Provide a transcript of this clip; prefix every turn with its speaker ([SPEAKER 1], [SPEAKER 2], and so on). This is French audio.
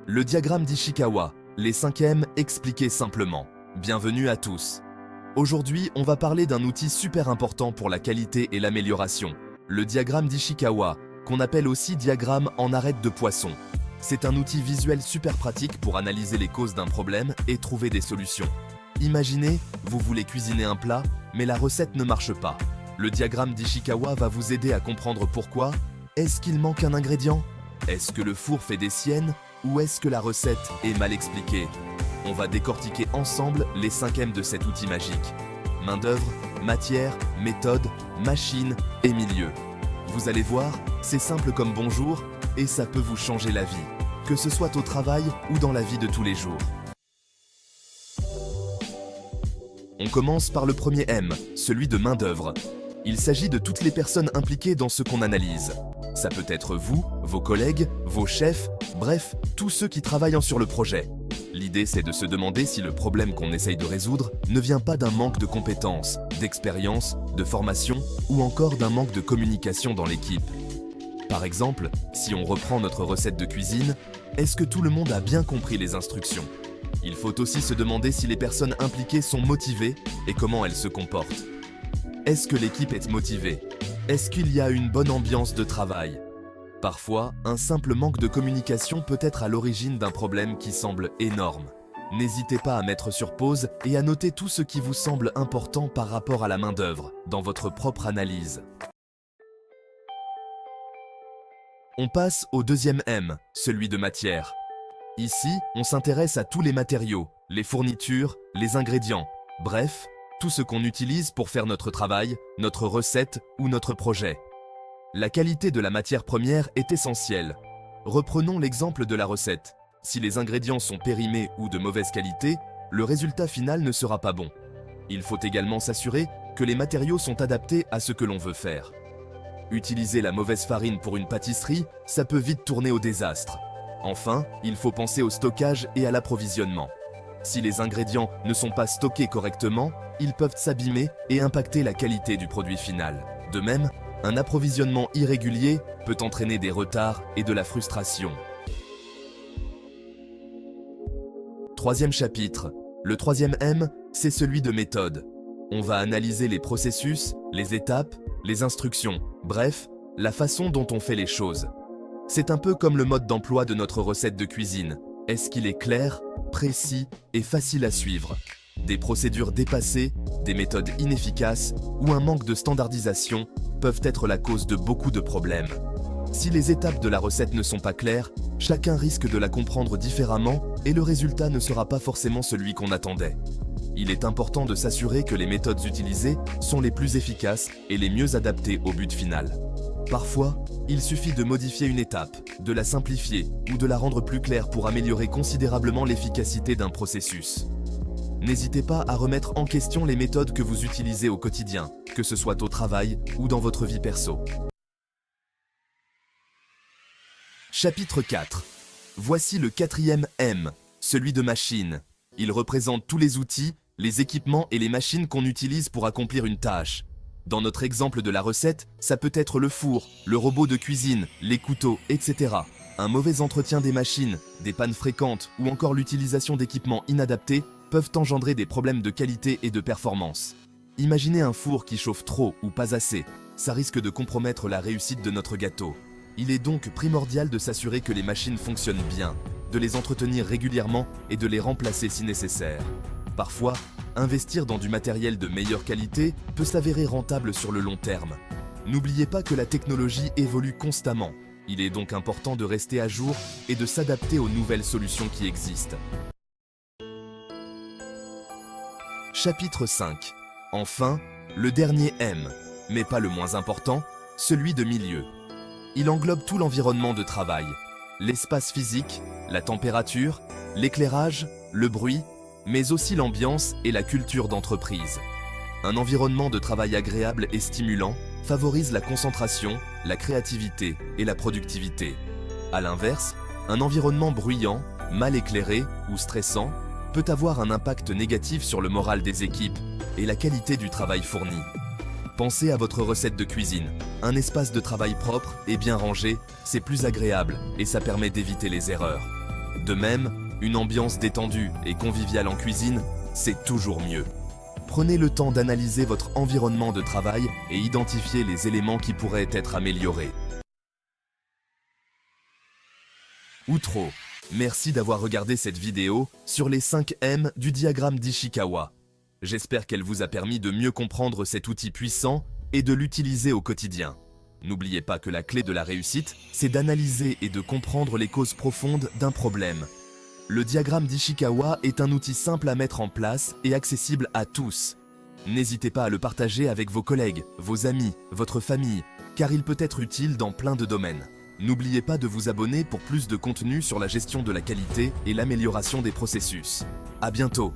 [SPEAKER 1] Le diagramme d'Ishikawa, les 5 M expliqués simplement. Bienvenue à tous. Aujourd'hui, on va parler d'un outil super important pour la qualité et l'amélioration. Le diagramme d'Ishikawa, qu'on appelle aussi diagramme en arête de poisson. C'est un outil visuel super pratique pour analyser les causes d'un problème et trouver des solutions. Imaginez, vous voulez cuisiner un plat, mais la recette ne marche pas. Le diagramme d'Ishikawa va vous aider à comprendre pourquoi. Est-ce qu'il manque un ingrédient? Est-ce que le four fait des siennes? Ou est-ce que la recette est mal expliquée? On va décortiquer ensemble les 5 M de cet outil magique. Main-d'œuvre, matière, méthode, machine et milieu. Vous allez voir, c'est simple comme bonjour et ça peut vous changer la vie, que ce soit au travail ou dans la vie de tous les jours. On commence par le premier M, celui de main-d'œuvre. Il s'agit de toutes les personnes impliquées dans ce qu'on analyse. Ça peut être vous, vos collègues, vos chefs, bref, tous ceux qui travaillent sur le projet. L'idée, c'est de se demander si le problème qu'on essaye de résoudre ne vient pas d'un manque de compétences, d'expérience, de formation ou encore d'un manque de communication dans l'équipe. Par exemple, si on reprend notre recette de cuisine, est-ce que tout le monde a bien compris les instructions? Il faut aussi se demander si les personnes impliquées sont motivées et comment elles se comportent. Est-ce que l'équipe est motivée? Est-ce qu'il y a une bonne ambiance de travail? Parfois, un simple manque de communication peut être à l'origine d'un problème qui semble énorme. N'hésitez pas à mettre sur pause et à noter tout ce qui vous semble important par rapport à la main-d'œuvre, dans votre propre analyse. On passe au deuxième M, celui de matière. Ici, on s'intéresse à tous les matériaux, les fournitures, les ingrédients, bref, tout ce qu'on utilise pour faire notre travail, notre recette ou notre projet. La qualité de la matière première est essentielle. Reprenons l'exemple de la recette. Si les ingrédients sont périmés ou de mauvaise qualité, le résultat final ne sera pas bon. Il faut également s'assurer que les matériaux sont adaptés à ce que l'on veut faire. Utiliser la mauvaise farine pour une pâtisserie, ça peut vite tourner au désastre. Enfin, il faut penser au stockage et à l'approvisionnement. Si les ingrédients ne sont pas stockés correctement, ils peuvent s'abîmer et impacter la qualité du produit final. De même, un approvisionnement irrégulier peut entraîner des retards et de la frustration. Troisième chapitre. Le troisième M, c'est celui de méthode. On va analyser les processus, les étapes, les instructions, bref, la façon dont on fait les choses. C'est un peu comme le mode d'emploi de notre recette de cuisine. Est-ce qu'il est clair, précis et facile à suivre? Des procédures dépassées, des méthodes inefficaces ou un manque de standardisation peuvent être la cause de beaucoup de problèmes. Si les étapes de la recette ne sont pas claires, chacun risque de la comprendre différemment et le résultat ne sera pas forcément celui qu'on attendait. Il est important de s'assurer que les méthodes utilisées sont les plus efficaces et les mieux adaptées au but final. Parfois, il suffit de modifier une étape, de la simplifier ou de la rendre plus claire pour améliorer considérablement l'efficacité d'un processus. N'hésitez pas à remettre en question les méthodes que vous utilisez au quotidien, que ce soit au travail ou dans votre vie perso. Chapitre 4. Voici le quatrième M, celui de machine. Il représente tous les outils, les équipements et les machines qu'on utilise pour accomplir une tâche. Dans notre exemple de la recette, ça peut être le four, le robot de cuisine, les couteaux, etc. Un mauvais entretien des machines, des pannes fréquentes ou encore l'utilisation d'équipements inadaptés peuvent engendrer des problèmes de qualité et de performance. Imaginez un four qui chauffe trop ou pas assez, ça risque de compromettre la réussite de notre gâteau. Il est donc primordial de s'assurer que les machines fonctionnent bien, de les entretenir régulièrement et de les remplacer si nécessaire. Parfois, investir dans du matériel de meilleure qualité peut s'avérer rentable sur le long terme. N'oubliez pas que la technologie évolue constamment. Il est donc important de rester à jour et de s'adapter aux nouvelles solutions qui existent. Chapitre 5. Enfin, le dernier M, mais pas le moins important, celui de milieu. Il englobe tout l'environnement de travail, l'espace physique, la température, l'éclairage, le bruit, mais aussi l'ambiance et la culture d'entreprise. Un environnement de travail agréable et stimulant favorise la concentration, la créativité et la productivité. A l'inverse, un environnement bruyant, mal éclairé ou stressant peut avoir un impact négatif sur le moral des équipes et la qualité du travail fourni. Pensez à votre recette de cuisine. Un espace de travail propre et bien rangé, c'est plus agréable et ça permet d'éviter les erreurs. De même, une ambiance détendue et conviviale en cuisine, c'est toujours mieux. Prenez le temps d'analyser votre environnement de travail et identifier les éléments qui pourraient être améliorés. Outro. Merci d'avoir regardé cette vidéo sur les 5 M du diagramme d'Ishikawa. J'espère qu'elle vous a permis de mieux comprendre cet outil puissant et de l'utiliser au quotidien. N'oubliez pas que la clé de la réussite, c'est d'analyser et de comprendre les causes profondes d'un problème. Le diagramme d'Ishikawa est un outil simple à mettre en place et accessible à tous. N'hésitez pas à le partager avec vos collègues, vos amis, votre famille, car il peut être utile dans plein de domaines. N'oubliez pas de vous abonner pour plus de contenu sur la gestion de la qualité et l'amélioration des processus. À bientôt!